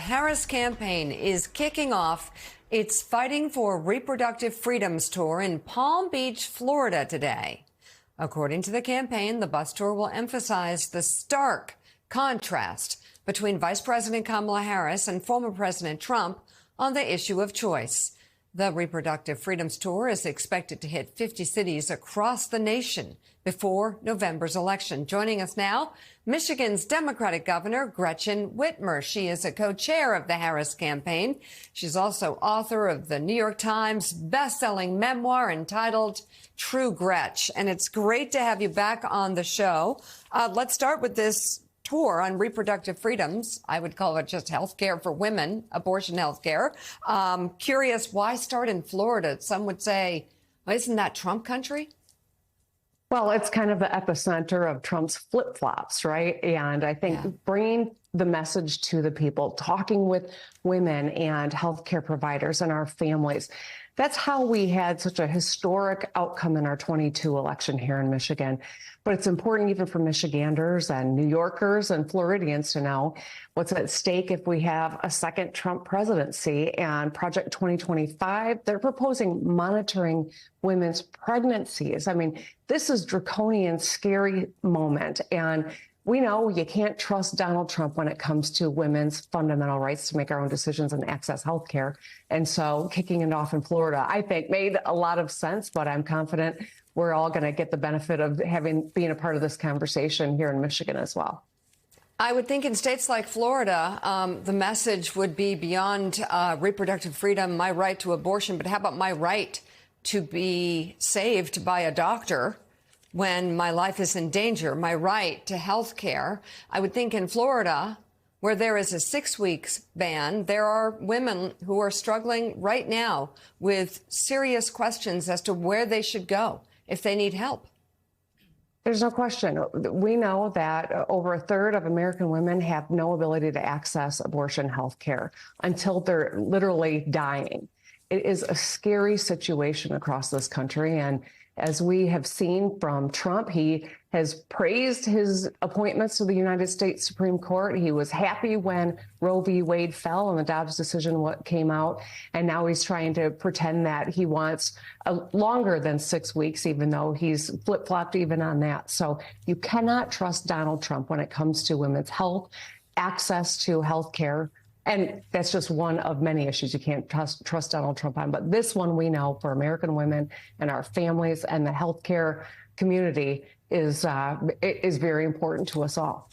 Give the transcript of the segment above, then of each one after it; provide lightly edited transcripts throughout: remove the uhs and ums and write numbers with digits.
Harris campaign is kicking off its Fighting for Reproductive Freedoms tour in Palm Beach, Florida today. According to the campaign, the bus tour will emphasize the stark contrast between Vice President Kamala Harris and former President Trump on the issue of choice. The Reproductive Freedoms Tour is expected to hit 50 cities across the nation before November's election. Joining us now, Michigan's Democratic Governor Gretchen Whitmer. She is a co-chair of the Harris campaign. She's also author of the New York Times best-selling memoir entitled True Gretch. And it's great to have you back on the show. Let's start with this tour on reproductive freedoms. I would call it just health care for women, abortion health care. Curious, why start in Florida? Some would say, well, isn't that Trump country? Well, it's kind of the epicenter of Trump's flip-flops, right? And I think bringing the message to the people, talking with women and healthcare providers and our families, that's how we had such a historic outcome in our 22 election here in Michigan. But it's important even for Michiganders and New Yorkers and Floridians to know what's at stake if we have a second Trump presidency. And Project 2025, they're proposing monitoring women's pregnancies. I mean, this is draconian, scary moment. And we know you can't trust Donald Trump when it comes to women's fundamental rights to make our own decisions and access health care. And so kicking it off in Florida, I think, made a lot of sense, but I'm confident we're all going to get the benefit of being a part of this conversation here in Michigan as well. I would think in states like Florida, the message would be beyond reproductive freedom, my right to abortion, but how about my right to be saved by a doctor when my life is in danger, my right to health care? I would think in Florida, where there is a 6 weeks ban, there are women who are struggling right now with serious questions as to where they should go if they need help. There's no question. We know that over a third of American women have no ability to access abortion health care until they're literally dying. It is a scary situation across this country. And as we have seen from Trump, he has praised his appointments to the United States Supreme Court. He was happy when Roe v. Wade fell and the Dobbs decision came out. And now he's trying to pretend that he wants longer than 6 weeks, even though he's flip-flopped even on that. So you cannot trust Donald Trump when it comes to women's health, access to health care. And that's just one of many issues you can't trust Donald Trump on. But this one, we know for American women and our families and the healthcare community is very important to us all.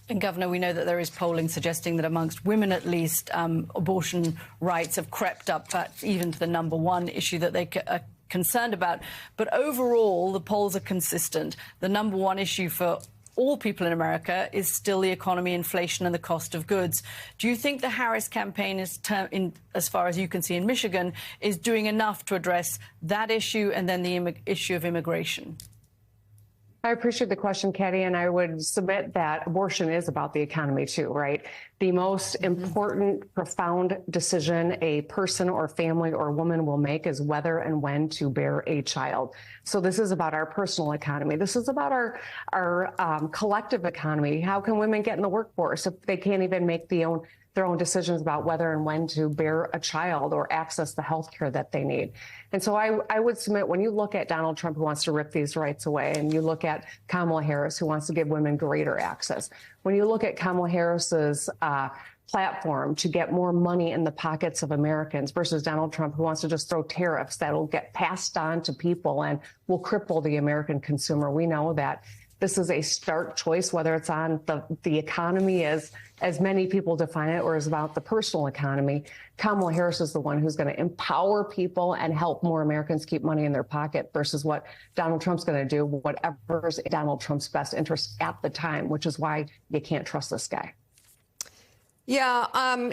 And Governor, we know that there is polling suggesting that amongst women, at least, abortion rights have crept up even to the number one issue that they are concerned about. But overall, the polls are consistent. The number one issue for all people in America is still the economy, inflation, and the cost of goods. Do you think the Harris campaign is, as far as you can see in Michigan, is doing enough to address that issue and then the issue of immigration? I appreciate the question, Katie, and I would submit that abortion is about the economy too, right? The most important, profound decision a person or family or woman will make is whether and when to bear a child. So this is about our personal economy. This is about our collective economy. How can women get in the workforce if they can't even make their own decisions about whether and when to bear a child or access the health care that they need? And so I would submit, when you look at Donald Trump, who wants to rip these rights away, and you look at Kamala Harris, who wants to give women greater access, when you look at Kamala Harris's platform to get more money in the pockets of Americans versus Donald Trump, who wants to just throw tariffs that will get passed on to people and will cripple the American consumer, we know that this is a stark choice, whether it's on the economy as many people define it, or is about the personal economy. Kamala Harris is the one who's going to empower people and help more Americans keep money in their pocket versus what Donald Trump's going to do, whatever's in Donald Trump's best interest at the time, which is why you can't trust this guy. Yeah, I'm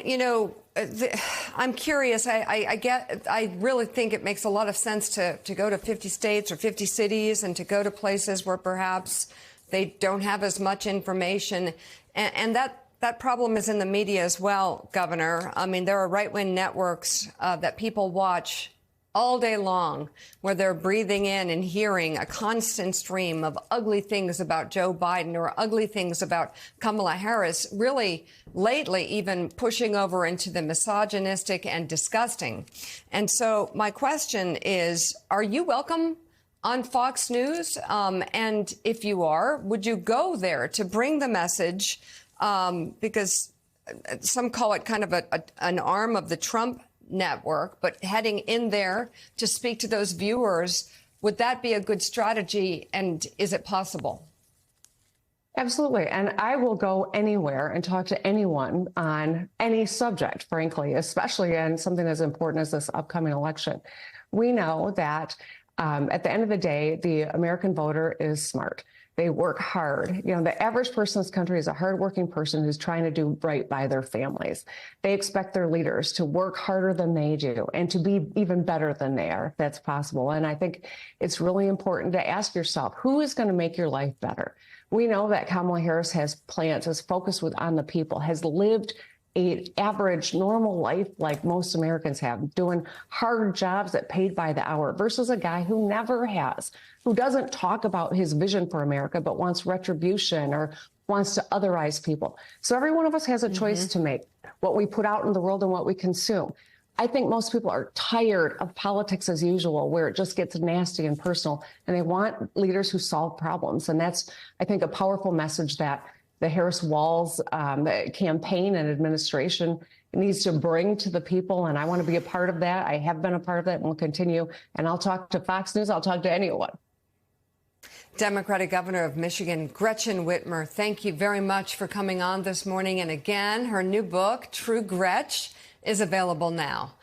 curious. I really think it makes a lot of sense to go to 50 states or 50 cities and to go to places where perhaps they don't have as much information. And that problem is in the media as well, Governor. I mean, there are right-wing networks that people watch all day long, where they're breathing in and hearing a constant stream of ugly things about Joe Biden or ugly things about Kamala Harris, really lately even pushing over into the misogynistic and disgusting. And so my question is, are you welcome on Fox News? And if you are, would you go there to bring the message? Because some call it kind of an arm of the Trump network, but heading in there to speak to those viewers, would that be a good strategy? And is it possible? Absolutely. And I will go anywhere and talk to anyone on any subject, frankly, especially on something as important as this upcoming election. We know that at the end of the day, the American voter is smart. They work hard. You know, the average person in this country is a hardworking person who's trying to do right by their families. They expect their leaders to work harder than they do and to be even better than they are, if that's possible. And I think it's really important to ask yourself, who is going to make your life better? We know that Kamala Harris has plans, is focused on the people, has lived an average, normal life like most Americans have, doing hard jobs that paid by the hour, versus a guy who never has, who doesn't talk about his vision for America, but wants retribution or wants to otherize people. So every one of us has a choice to make, what we put out in the world and what we consume. I think most people are tired of politics as usual, where it just gets nasty and personal, and they want leaders who solve problems. And that's, I think, a powerful message that the Harris-Walz campaign and administration needs to bring to the people. And I want to be a part of that. I have been a part of that and will continue. And I'll talk to Fox News. I'll talk to anyone. Democratic Governor of Michigan, Gretchen Whitmer, thank you very much for coming on this morning. And again, her new book, True Gretch, is available now.